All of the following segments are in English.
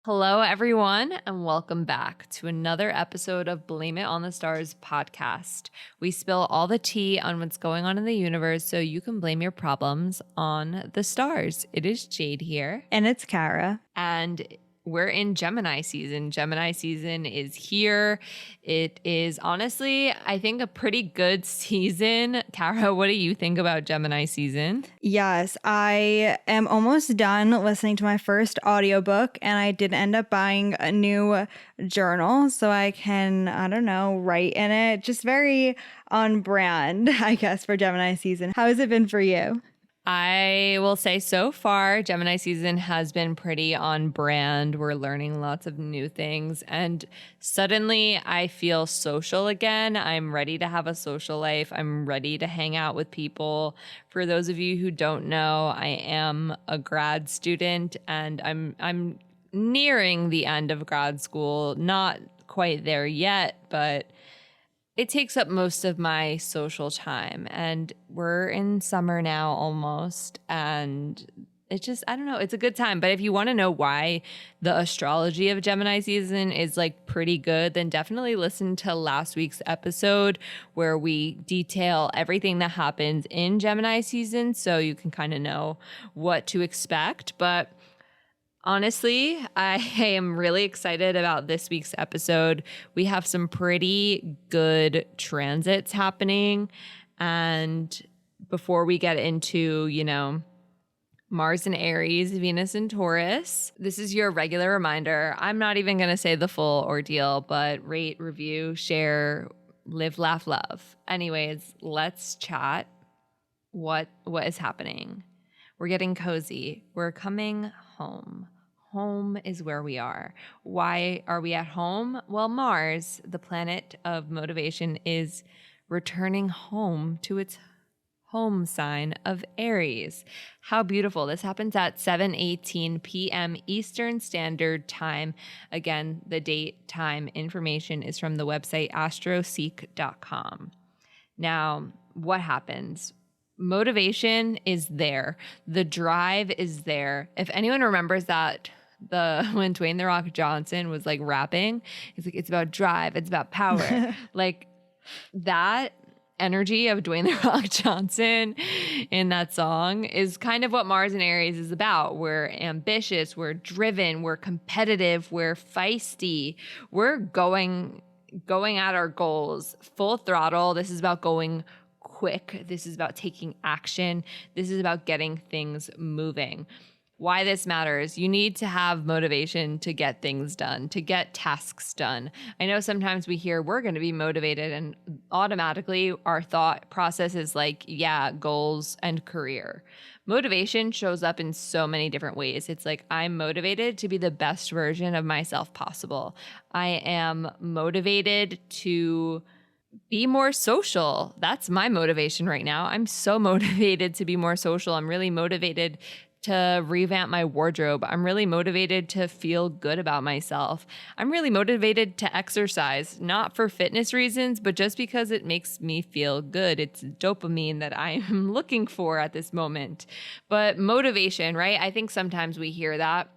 Hello, everyone, and welcome back to another episode of Blame It on the Stars podcast. We spill all the tea on what's going on in the universe so you can blame your problems on the stars. It is Jade here. And it's Kara. And we're in Gemini season. Gemini season is here. It is honestly, I think, a pretty good season. Kara, what do you think about Gemini season? Yes, I am almost done listening to my first audiobook, and I did end up buying a new journal so I can, write in it. Just very on brand, I guess, for Gemini season. How has it been for you? I will say so far, Gemini season has been pretty on brand. We're learning lots of new things. And suddenly I feel social again. I'm ready to have a social life. I'm ready to hang out with people. For those of you who don't know, I am a grad student and I'm nearing the end of grad school. Not quite there yet, but it takes up most of my social time, and we're in summer now almost, and it just, I don't know, it's a good time. But if you want to know why the astrology of Gemini season is like pretty good, then definitely listen to last week's episode where we detail everything that happens in Gemini season so you can kind of know what to expect. But honestly, I am really excited about this week's episode. We have some pretty good transits happening. And before we get into, Mars and Aries, Venus and Taurus, this is your regular reminder. I'm not even going to say the full ordeal, but rate, review, share, live, laugh, love. Anyways, let's chat. What is happening? We're getting cozy. We're coming home. Home is where we are. Why are we at home? Well, Mars, the planet of motivation, is returning home to its home sign of Aries. How beautiful. This happens at 7:18 p.m. Eastern Standard Time. Again, the date, time, information is from the website astroseek.com. Now, what happens? Motivation is there. The drive is there. If anyone remembers that when Dwayne "The Rock" Johnson was like rapping, he's like, it's about drive, it's about power. Like that energy of Dwayne "The Rock" Johnson in that song is kind of what Mars and Aries is about. We're ambitious, we're driven, we're competitive, we're feisty, we're going at our goals full throttle. This is about going quick. This is about taking action. This is about getting things moving. Why this matters: you need to have motivation to get things done, to get tasks done. I know sometimes we hear we're going to be motivated, and automatically our thought process is like, yeah, goals and career. Motivation shows up in so many different ways. It's like, I'm motivated to be the best version of myself possible. I am motivated to be more social. That's my motivation right now. I'm so motivated to be more social. I'm really motivated to revamp my wardrobe. I'm really motivated to feel good about myself. I'm really motivated to exercise, not for fitness reasons, but just because it makes me feel good. It's dopamine that I'm looking for at this moment. But motivation, right? I think sometimes we hear that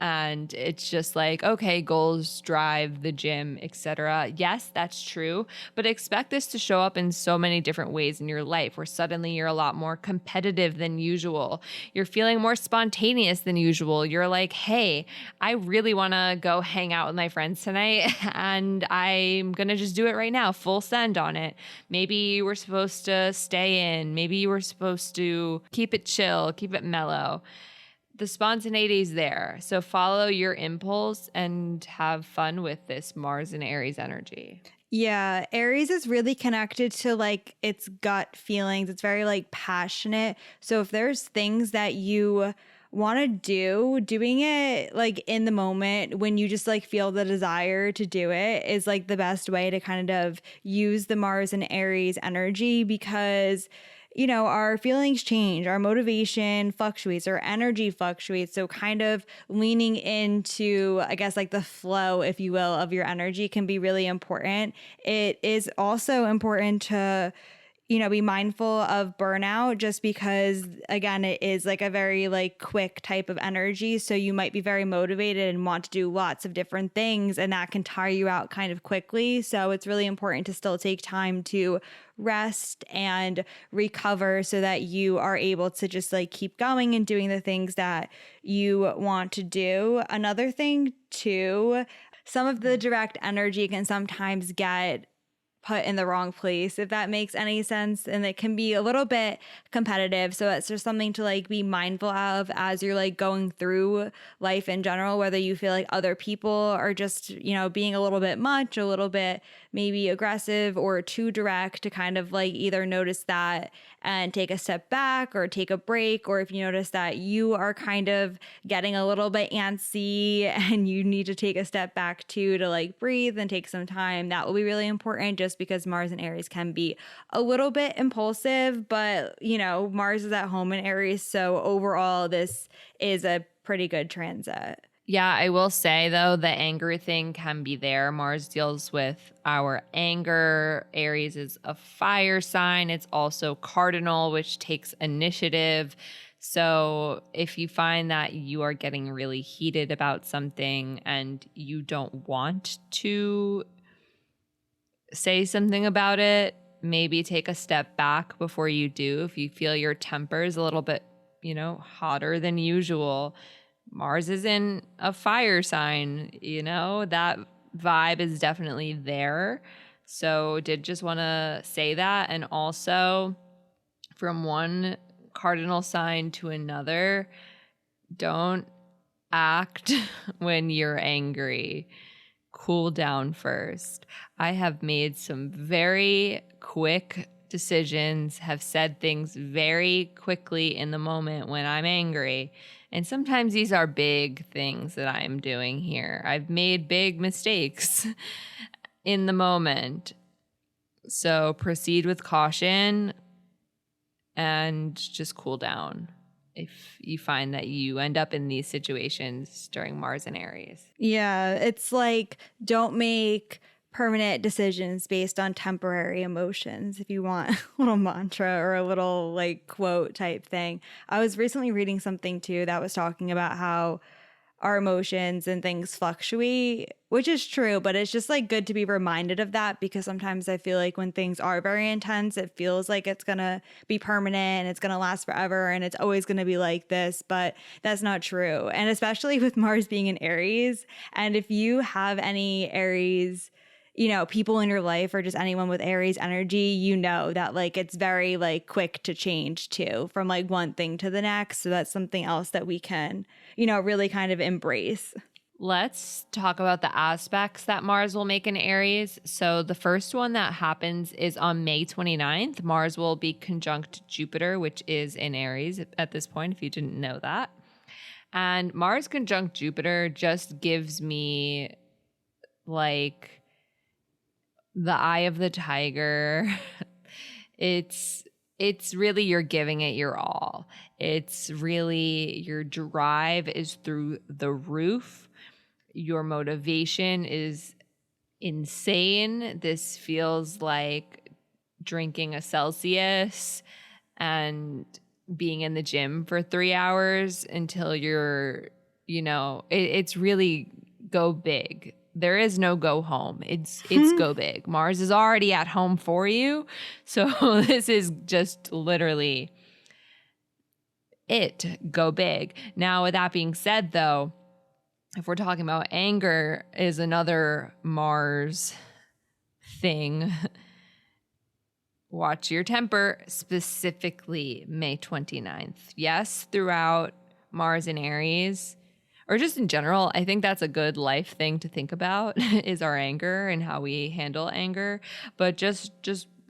and it's just like, okay, goals, drive, the gym, etc. Yes, that's true. But expect this to show up in so many different ways in your life, where suddenly you're a lot more competitive than usual. You're feeling more spontaneous than usual. You're like, hey, I really want to go hang out with my friends tonight, and I'm going to just do it right now, full send on it. Maybe you were supposed to stay in. Maybe you were supposed to keep it chill, keep it mellow. The spontaneity is there. So follow your impulse and have fun with this Mars and Aries energy. Yeah, Aries is really connected to like its gut feelings. It's very like passionate. So if there's things that you want to do, doing it like in the moment when you just like feel the desire to do it is like the best way to kind of use the Mars and Aries energy, because our feelings change, our motivation fluctuates, our energy fluctuates. So kind of leaning into, I guess, like the flow, if you will, of your energy can be really important. It is also important to be mindful of burnout, just because again, it is like a very like quick type of energy. So you might be very motivated and want to do lots of different things, and that can tire you out kind of quickly. So it's really important to still take time to rest and recover so that you are able to just like keep going and doing the things that you want to do. Another thing too, some of the direct energy can sometimes get put in the wrong place, if that makes any sense. And it can be a little bit competitive. So it's just something to like be mindful of as you're like going through life in general, whether you feel like other people are just, being a little bit much, a little bit maybe aggressive or too direct, to kind of like either notice that and take a step back or take a break. Or if you notice that you are kind of getting a little bit antsy and you need to take a step back too, to like breathe and take some time, that will be really important, just because Mars and Aries can be a little bit impulsive. But, Mars is at home in Aries. So overall, this is a pretty good transit. Yeah, I will say though, the anger thing can be there. Mars deals with our anger. Aries is a fire sign. It's also cardinal, which takes initiative. So if you find that you are getting really heated about something and you don't want to say something about it, maybe take a step back before you do. If you feel your temper is a little bit, hotter than usual, Mars is in a fire sign, that vibe is definitely there. So did just want to say that. And also, from one cardinal sign to another, don't act when you're angry. Cool down first. I have made some very quick decisions, have said things very quickly in the moment when I'm angry. And sometimes these are big things that I'm doing here. I've made big mistakes in the moment. So proceed with caution and just cool down if you find that you end up in these situations during Mars and Aries. Yeah, it's like, don't make permanent decisions based on temporary emotions, if you want a little mantra or a little like quote type thing. I was recently reading something too that was talking about how our emotions and things fluctuate, which is true, but it's just like good to be reminded of that, because sometimes I feel like when things are very intense, it feels like it's gonna be permanent and it's gonna last forever and it's always gonna be like this, but that's not true. And especially with Mars being in Aries, and if you have any Aries, people in your life, or just anyone with Aries energy, that like it's very like quick to change too, from like one thing to the next. So that's something else that we can, really kind of embrace. Let's talk about the aspects that Mars will make in Aries. So the first one that happens is on May 29th. Mars will be conjunct Jupiter, which is in Aries at this point, if you didn't know that. And Mars conjunct Jupiter just gives me like the eye of the tiger. It's really, you're giving it your all. It's really, your drive is through the roof. Your motivation is insane. This feels like drinking a Celsius and being in the gym for 3 hours until you're, it's really go big. There is no go home. It's go big. Mars is already at home for you. So this is just literally it. Go big. Now, with that being said, though, if we're talking about anger is another Mars thing, watch your temper, specifically May 29th. Yes, throughout Mars in Aries, or just in general, I think that's a good life thing to think about is our anger and how we handle anger. But just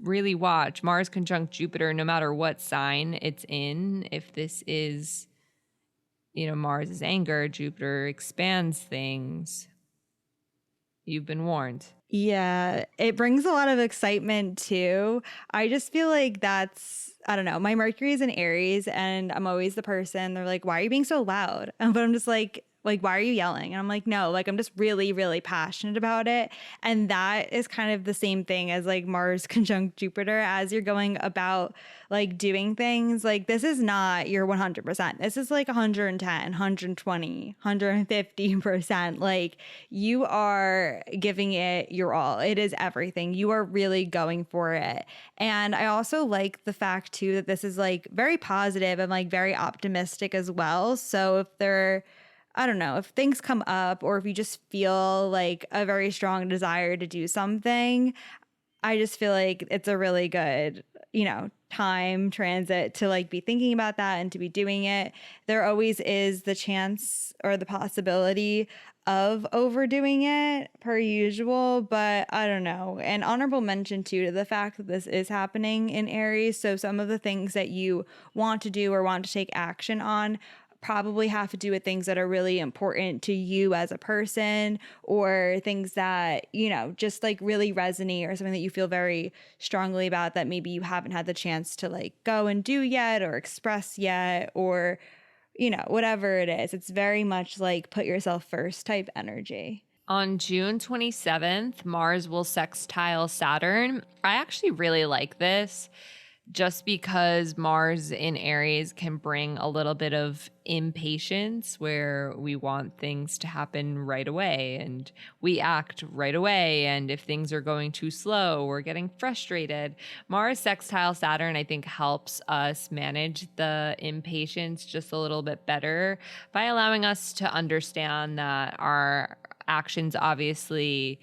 really watch Mars conjunct Jupiter, no matter what sign it's in. If this is, Mars is anger, Jupiter expands things. You've been warned. Yeah, it brings a lot of excitement too. I just feel like I don't know, my Mercury is in Aries and I'm always the person, they're like, why are you being so loud? But I'm just like, why are you yelling? And I'm like, no, like I'm just really, really passionate about it. And that is kind of the same thing as like Mars conjunct Jupiter as you're going about like doing things. Like this is not your 100%. This is like 110, 120, 150%. Like you are giving it your all. It is everything. You are really going for it. And I also like the fact too that this is like very positive and like very optimistic as well. So if I don't know, if things come up or if you just feel like a very strong desire to do something, I just feel like it's a really good, time transit to like be thinking about that and to be doing it. There always is the chance or the possibility of overdoing it per usual, but I don't know. An honorable mention too to the fact that this is happening in Aries. So some of the things that you want to do or want to take action on probably have to do with things that are really important to you as a person or things that, just like really resonate or something that you feel very strongly about that maybe you haven't had the chance to like go and do yet or express yet or, whatever it is. It's very much like put yourself first type energy. On June 27th, Mars will sextile Saturn. I actually really like this just because Mars in Aries can bring a little bit of impatience where we want things to happen right away and we act right away. And if things are going too slow, we're getting frustrated. Mars sextile Saturn, I think, helps us manage the impatience just a little bit better by allowing us to understand that our actions obviously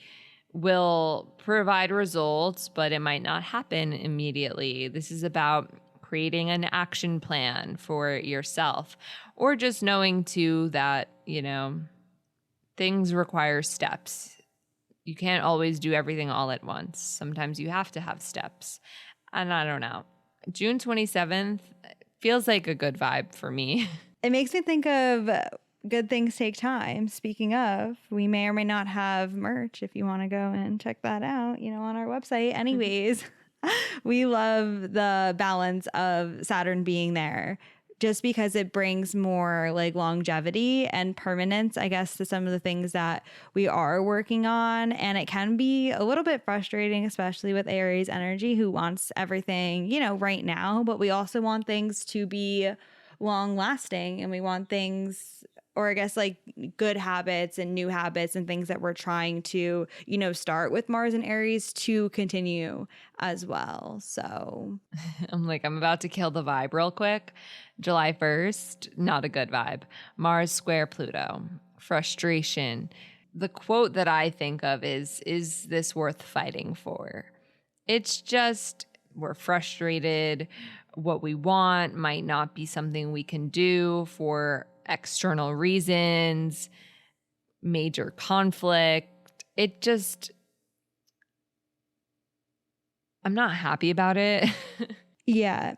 will provide results, but it might not happen immediately. This is about creating an action plan for yourself or just knowing too that, things require steps. You can't always do everything all at once. Sometimes you have to have steps. And I don't know. June 27th feels like a good vibe for me. It makes me think of good things take time. Speaking of, we may or may not have merch if you want to go and check that out, on our website. Anyways, we love the balance of Saturn being there just because it brings more like longevity and permanence, I guess, to some of the things that we are working on. And it can be a little bit frustrating, especially with Aries energy, who wants everything, right now. But we also want things to be long lasting and we want things, or I guess like good habits and new habits and things that we're trying to, start with Mars and Aries to continue as well. So I'm about to kill the vibe real quick. July 1st, not a good vibe. Mars square Pluto, frustration. The quote that I think of is this worth fighting for? It's just, we're frustrated. What we want might not be something we can do for external reasons, major conflict. I'm not happy about it. yeah,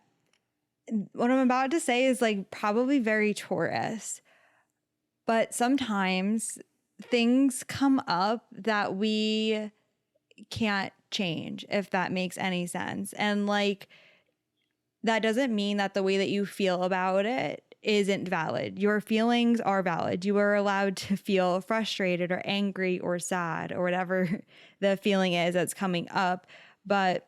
what I'm about to say is like probably very Taurus, but sometimes things come up that we can't change, if that makes any sense. And like, that doesn't mean that the way that you feel about it isn't valid. Your feelings are valid. You are allowed to feel frustrated or angry or sad or whatever the feeling is that's coming up. But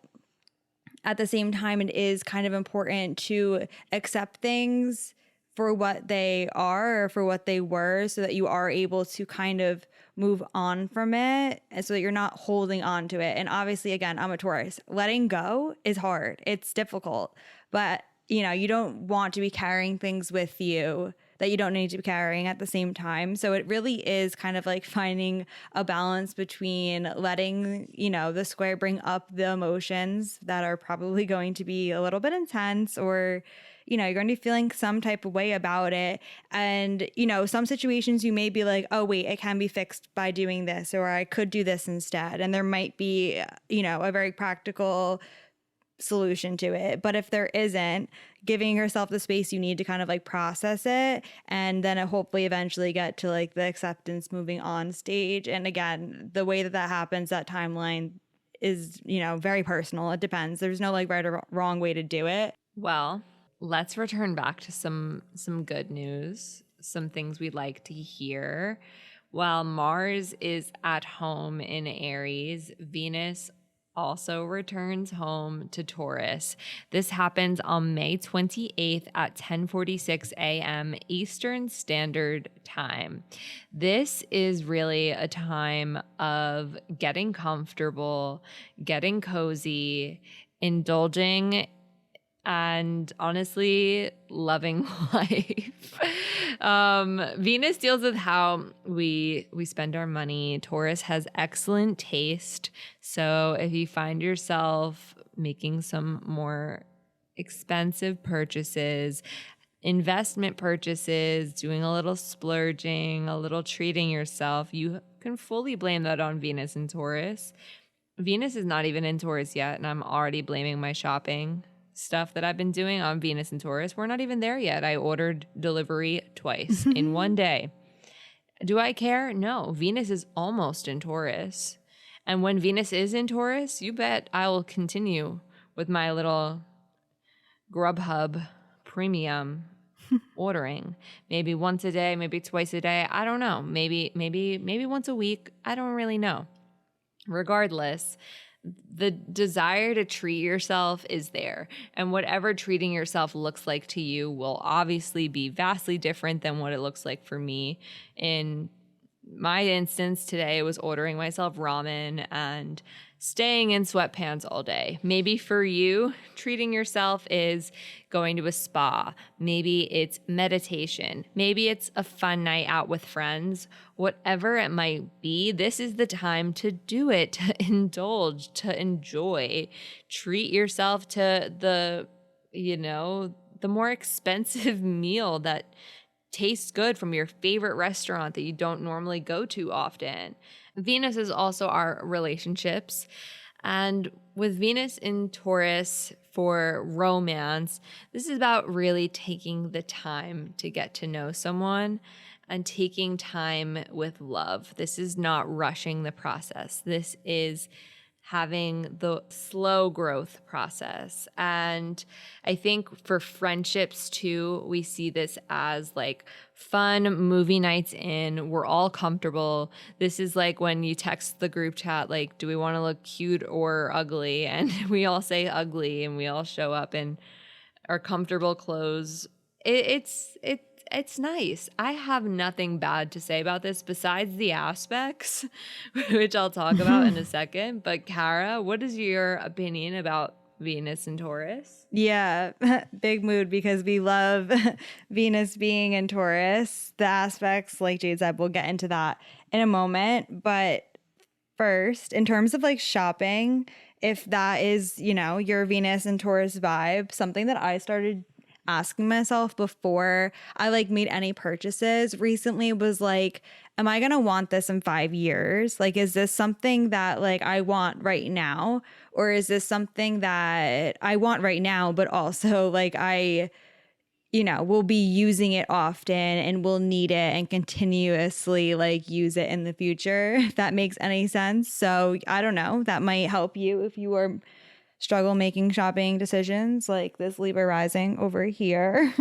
at the same time, it is kind of important to accept things for what they are or for what they were so that you are able to kind of move on from it and so that you're not holding on to it. And obviously, again, I'm a Taurus. Letting go is hard. It's difficult. But, you don't want to be carrying things with you that you don't need to be carrying at the same time. So it really is kind of like finding a balance between letting, the square bring up the emotions that are probably going to be a little bit intense or, you're going to be feeling some type of way about it. And, some situations you may be like, oh, wait, it can be fixed by doing this, or I could do this instead. And there might be, a very practical solution to it. But if there isn't, giving yourself the space you need to kind of like process it, and then it hopefully eventually get to like the acceptance moving on stage. And again, the way that that happens, that timeline is, very personal. It depends. There's no like right or wrong way to do it. Well, let's return back to some good news, some things we'd like to hear. While Mars is at home in Aries, Venus also returns home to Taurus. This happens on May 28th at 10:46 a.m. Eastern Standard Time. This is really a time of getting comfortable, getting cozy, indulging, and honestly loving life. Venus deals with how we spend our money. Taurus has excellent taste. So if you find yourself making some more expensive purchases, investment purchases, doing a little splurging, a little treating yourself, you can fully blame that on Venus and Taurus. Venus is not even in Taurus yet, and I'm already blaming my shopping stuff that I've been doing on Venus and Taurus. We're not even there yet. I ordered delivery twice in one day. Do I care? No. Venus is almost in Taurus. And when Venus is in Taurus, you bet I will continue with my little Grubhub premium ordering. Maybe once a day, maybe twice a day. I don't know. Maybe once a week. I don't really know. Regardless, the desire to treat yourself is there. And whatever treating yourself looks like to you will obviously be vastly different than what it looks like for me. In my instance today, it was ordering myself ramen and staying in sweatpants all day. Maybe for you, treating yourself is going to a spa. Maybe it's meditation. Maybe it's a fun night out with friends. Whatever it might be, this is the time to do it, to indulge, to enjoy. Treat yourself to the more expensive meal that tastes good from your favorite restaurant that you don't normally go to often. Venus is also our relationships. And with Venus in Taurus for romance, this is about really taking the time to get to know someone and taking time with love. This is not rushing the process. This is having the slow growth process. And I think for friendships too, we see this as like fun movie nights in. We're all comfortable. This is like when you text the group chat, like, do we want to look cute or ugly? And we all say ugly, and we all show up in our comfortable clothes. It's nice. I have nothing bad to say about this besides the aspects, which I'll talk about in a second. But Kara, what is your opinion about Venus and Taurus? Yeah, big mood because we love Venus being in Taurus. The aspects, like Jade said, we'll get into that in a moment. But first, in terms of like shopping, if that is, your Venus and Taurus vibe, something that I started asking myself before I like made any purchases recently was like, am I going to want this in 5 years? Like, is this something that like I want right now? Or is this something that I want right now, but also like I, will be using it often and will need it and continuously like use it in the future, if that makes any sense. So I don't know, that might help you if you are struggle making shopping decisions like this Libra rising over here.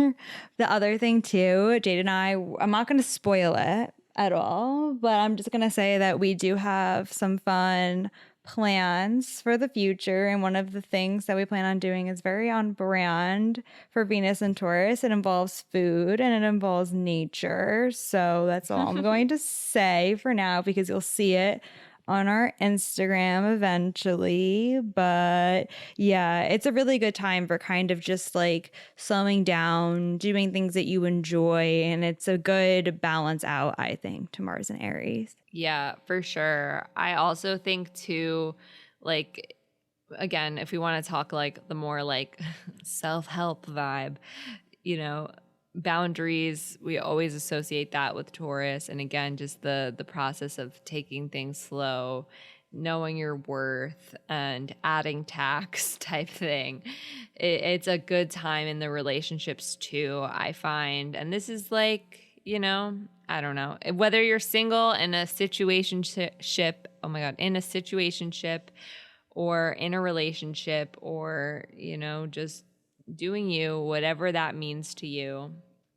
The other thing too, Jade and I'm not going to spoil it at all, but I'm just going to say that we do have some fun plans for the future. And one of the things that we plan on doing is very on brand for Venus and Taurus. It involves food and it involves nature. So that's all I'm going to say for now, because you'll see it on our Instagram eventually. But yeah, it's a really good time for kind of just like slowing down, doing things that you enjoy. And it's a good balance out, I think, to Mars and Aries. Yeah, for sure. I also think too, like, again, if we want to talk like the more like self-help vibe, boundaries, we always associate that with Taurus. And again, just the process of taking things slow knowing your worth and adding tax type thing. It's a good time in the relationships too, I find. And this is like, you know, I don't know. Whether you're single in a situationship, oh my God, in a situationship or in a relationship or, you know, just doing you, whatever that means to you.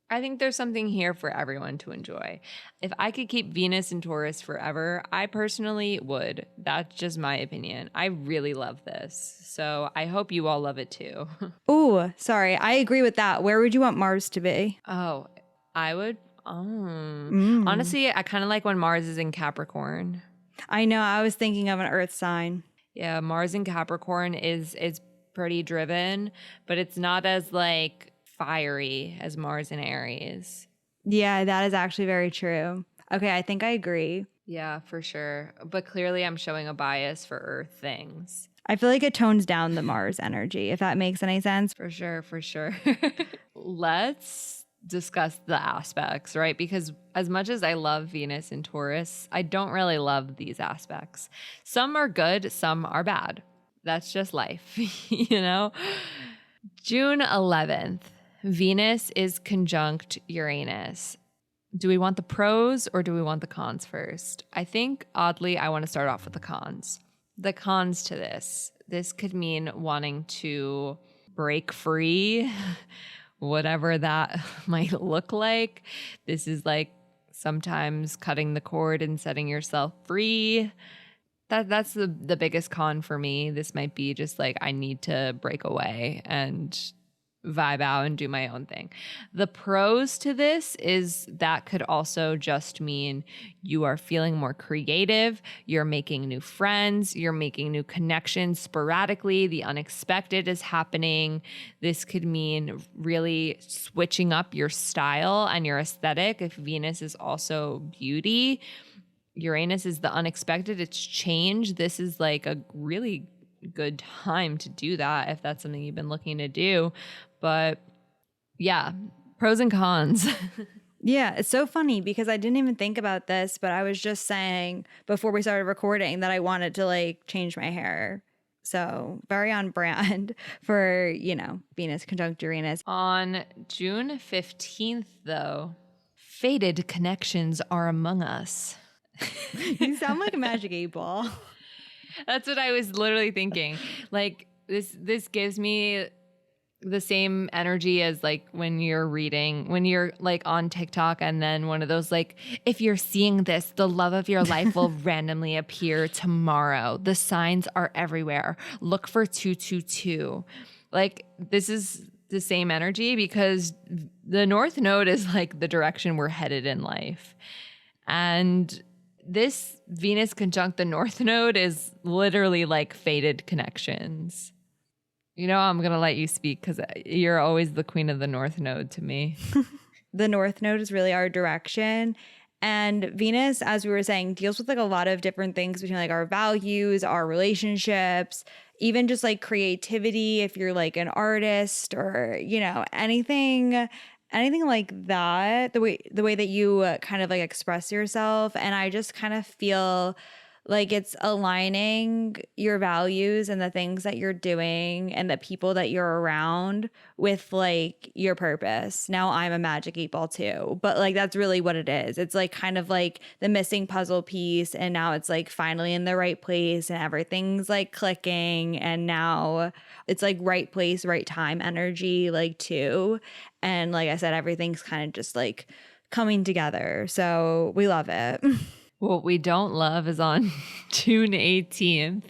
I think there's something here for everyone to enjoy. If I could keep Venus in Taurus forever, I personally would. That's just my opinion. I really love this. So I hope you all love it too. Ooh, sorry. I agree with that. Where would you want Mars to be? Oh, I would. Honestly, I kind of like when Mars is in Capricorn. I know. I was thinking of an Earth sign. Yeah, Mars in Capricorn is pretty driven, but it's not as like fiery as Mars in Aries. Yeah, that is actually very true. Okay, I think I agree. Yeah, for sure. But clearly I'm showing a bias for Earth things. I feel like it tones down the Mars energy, if that makes any sense. For sure, for sure. Let's discuss the aspects, right? Because as much as I love Venus in Taurus, I don't really love these aspects. Some are good, some are bad. That's just life, you know? June 11th. Venus is conjunct Uranus. Do we want the pros or do we want the cons first? I think, oddly, I want to start off with the cons. The cons to this could mean wanting to break free, whatever that might look like. This is like sometimes cutting the cord and setting yourself free. That's the biggest con for me. This might be just like I need to break away and vibe out and do my own thing. The pros to this is that could also just mean you are feeling more creative, you're making new friends, you're making new connections sporadically, the unexpected is happening. This could mean really switching up your style and your aesthetic if Venus is also beauty. Uranus is the unexpected, it's change. This is like a really good time to do that if that's something you've been looking to do. But yeah, pros and cons. Yeah, it's so funny because I didn't even think about this, but I was just saying before we started recording that I wanted to like change my hair. So very on brand for, you know, Venus conjunct Uranus. On June 15th, though, fated connections are among us. You sound like a magic 8-ball. That's what I was literally thinking. Like this gives me the same energy as like when you're like on TikTok and then one of those like, if you're seeing this, the love of your life will randomly appear tomorrow. The signs are everywhere. Look for 222. Like this is the same energy because the North Node is like the direction we're headed in life. And this Venus conjunct the North Node is literally like fated connections. You know, I'm going to let you speak because you're always the queen of the North Node to me. The North Node is really our direction. And Venus, as we were saying, deals with like a lot of different things between like our values, our relationships, even just like creativity, if you're like an artist or, you know, anything like that, the way that you kind of like express yourself. And I just kind of feel like it's aligning your values and the things that you're doing and the people that you're around with like your purpose. Now I'm a magic 8-ball too, but like that's really what it is. It's like kind of like the missing puzzle piece and now it's like finally in the right place and everything's like clicking and now it's like right place, right time energy like too. And like I said, everything's kind of just like coming together. So we love it. What we don't love is on June 18th,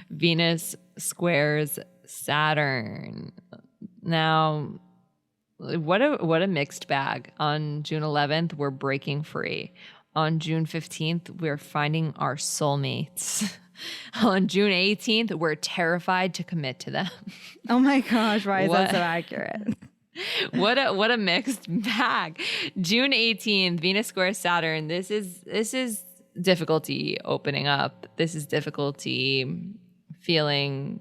Venus squares Saturn. Now, what a mixed bag. On June 11th, we're breaking free. On June 15th, we're finding our soulmates. On June 18th, we're terrified to commit to them. Oh my gosh, why is that so accurate? What a mixed bag. June 18th, Venus squares Saturn. This is difficulty opening up. This is difficulty feeling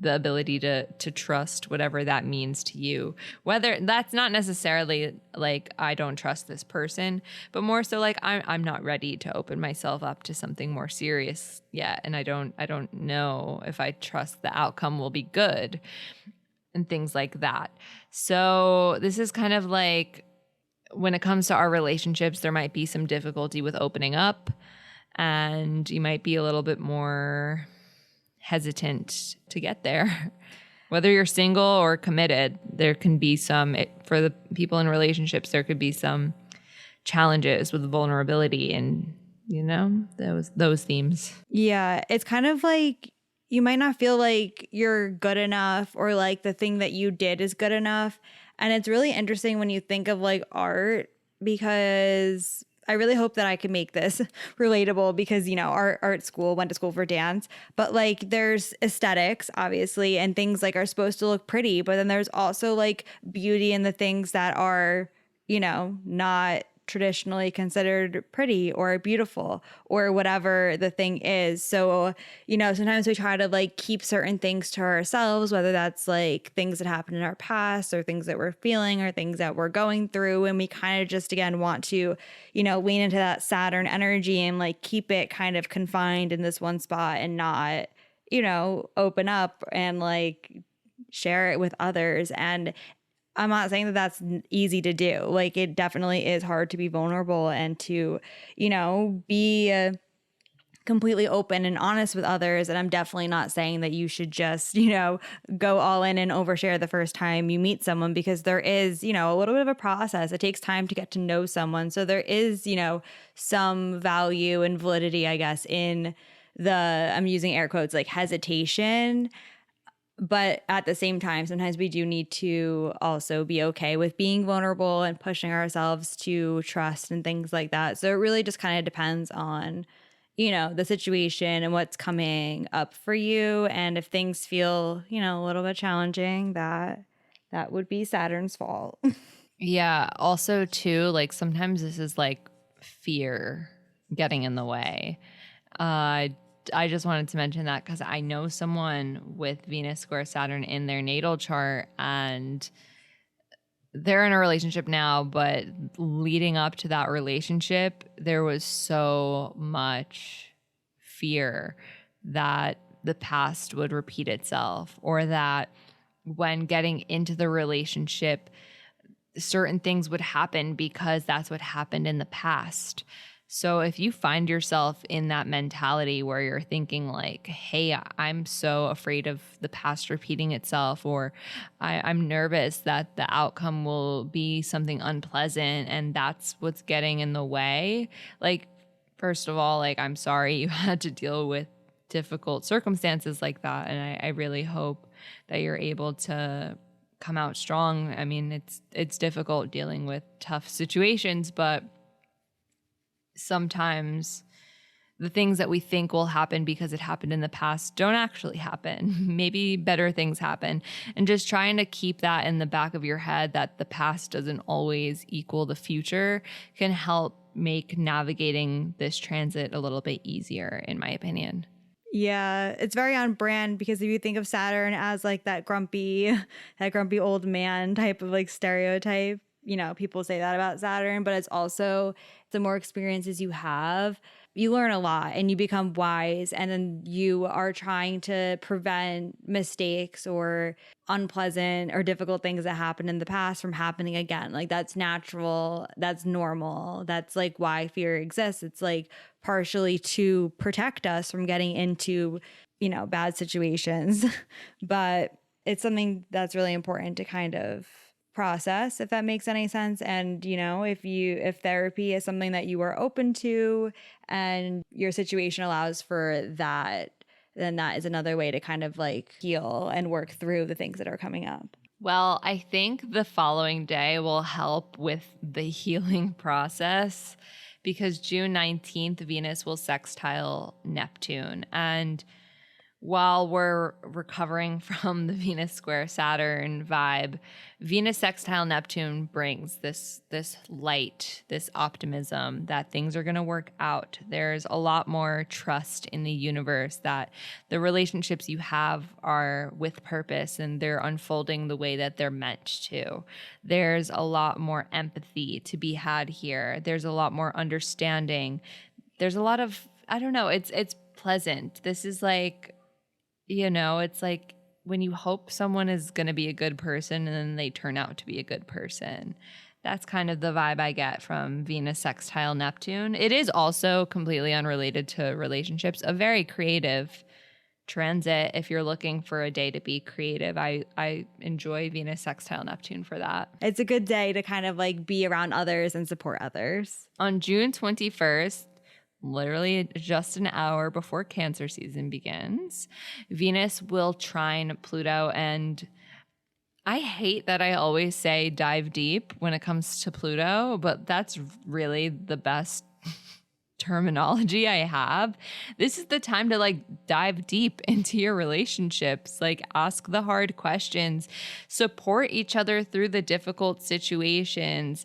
the ability to trust whatever that means to you. Whether that's not necessarily like I don't trust this person, but more so like I'm not ready to open myself up to something more serious yet, and I don't know if I trust the outcome will be good and things like that. So this is kind of like when it comes to our relationships, there might be some difficulty with opening up, and you might be a little bit more hesitant to get there. Whether you're single or committed, there can be some, for the people in relationships, there could be some challenges with vulnerability and, you know, those themes. Yeah, it's kind of like you might not feel like you're good enough or like the thing that you did is good enough. And it's really interesting when you think of like art, because I really hope that I can make this relatable because, you know, art school, went to school for dance, but like there's aesthetics, obviously, and things like are supposed to look pretty, but then there's also like beauty in the things that are, you know, not traditionally considered pretty or beautiful or whatever the thing is. So, you know, sometimes we try to like keep certain things to ourselves, whether that's like things that happened in our past or things that we're feeling or things that we're going through. And we kind of just, again, want to, you know, lean into that Saturn energy and like keep it kind of confined in this one spot and not, you know, open up and like share it with others. And I'm not saying that that's easy to do. Like, it definitely is hard to be vulnerable and to, you know, be completely open and honest with others. And I'm definitely not saying that you should just, you know, go all in and overshare the first time you meet someone, because there is, you know, a little bit of a process. It takes time to get to know someone. So there is, you know, some value and validity, I guess, in the, I'm using air quotes, like hesitation. But at the same time, sometimes we do need to also be okay with being vulnerable and pushing ourselves to trust and things like that. So it really just kind of depends on, you know, the situation and what's coming up for you. And if things feel, you know, a little bit challenging, that would be Saturn's fault. Yeah. Also, too, like sometimes this is like fear getting in the way. I just wanted to mention that because I know someone with Venus Squares Saturn in their natal chart, and they're in a relationship now, but leading up to that relationship, there was so much fear that the past would repeat itself, or that when getting into the relationship, certain things would happen because that's what happened in the past. So if you find yourself in that mentality where you're thinking like, hey, I'm so afraid of the past repeating itself, or I'm nervous that the outcome will be something unpleasant and that's what's getting in the way. Like, first of all, like, I'm sorry you had to deal with difficult circumstances like that. And I really hope that you're able to come out strong. I mean, it's difficult dealing with tough situations, but sometimes the things that we think will happen because it happened in the past don't actually happen. Maybe better things happen. And just trying to keep that in the back of your head, that the past doesn't always equal the future, can help make navigating this transit a little bit easier, in my opinion. Yeah, it's very on brand, because if you think of Saturn as like that grumpy old man type of like stereotype, you know, people say that about Saturn, but it's also the more experiences you have, you learn a lot and you become wise, and then you are trying to prevent mistakes or unpleasant or difficult things that happened in the past from happening again. Like, that's natural, that's normal, that's like why fear exists. It's like partially to protect us from getting into, you know, bad situations. But it's something that's really important to kind of process, if that makes any sense. And, you know, if therapy is something that you are open to and your situation allows for that, then that is another way to kind of like heal and work through the things that are coming up. Well, I think the following day will help with the healing process, because June 19th, Venus will sextile Neptune. And while we're recovering from the Venus square Saturn vibe, Venus sextile Neptune brings this light, this optimism that things are going to work out. There's a lot more trust in the universe that the relationships you have are with purpose and they're unfolding the way that they're meant to. There's a lot more empathy to be had here. There's a lot more understanding. There's a lot of, I don't know, it's pleasant. This is like, it's like when you hope someone is going to be a good person and then they turn out to be a good person. That's kind of the vibe I get from Venus sextile Neptune. It is also completely unrelated to relationships, a very creative transit. If you're looking for a day to be creative, I enjoy Venus sextile Neptune for that. It's a good day to kind of like be around others and support others. On June 21st, literally just an hour before Cancer season begins, Venus will trine Pluto. And I hate that I always say dive deep when it comes to Pluto, but that's really the best terminology I have. This is the time to like dive deep into your relationships, like ask the hard questions, support each other through the difficult situations,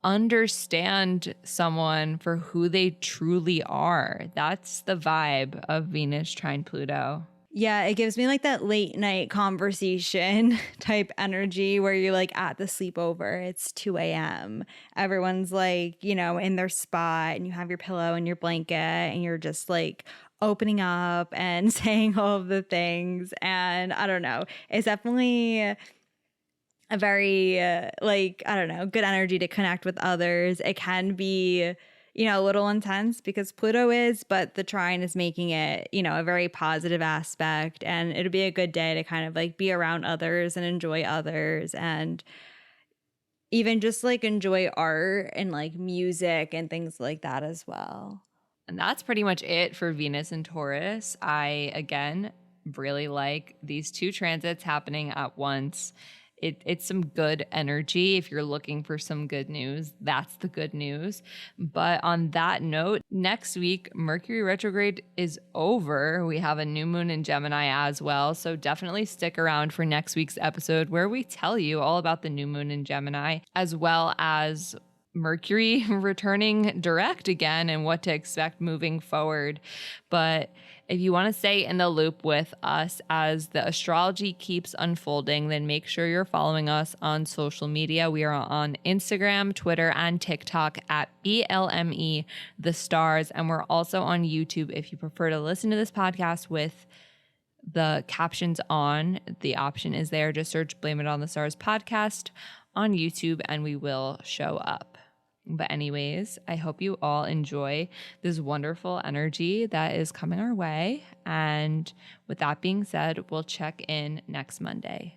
understand someone for who they truly are. That's the vibe of Venus trine Pluto. Yeah, it gives me like that late night conversation type energy where you're like at the sleepover. It's 2 a.m. Everyone's like, in their spot and you have your pillow and your blanket and you're just like opening up and saying all of the things. And I don't know. It's definitely a very good energy to connect with others. It can be, a little intense because Pluto is, but the trine is making it, a very positive aspect. And it'll be a good day to kind of like be around others and enjoy others and even just like enjoy art and like music and things like that as well. And that's pretty much it for Venus and Taurus. I, again, really like these two transits happening at once. It's some good energy. If you're looking for some good news, that's the good news. But on that note, next week, Mercury retrograde is over. We have a new moon in Gemini as well. So definitely stick around for next week's episode where we tell you all about the new moon in Gemini, as well as Mercury returning direct again and what to expect moving forward. But if you want to stay in the loop with us as the astrology keeps unfolding, then make sure you're following us on social media. We are on Instagram, Twitter, and TikTok at BLME The Stars. And we're also on YouTube if you prefer to listen to this podcast with the captions on. The option is there. Just search Blame It on the Stars podcast on YouTube and we will show up. But anyways, I hope you all enjoy this wonderful energy that is coming our way. And with that being said, we'll check in next Monday.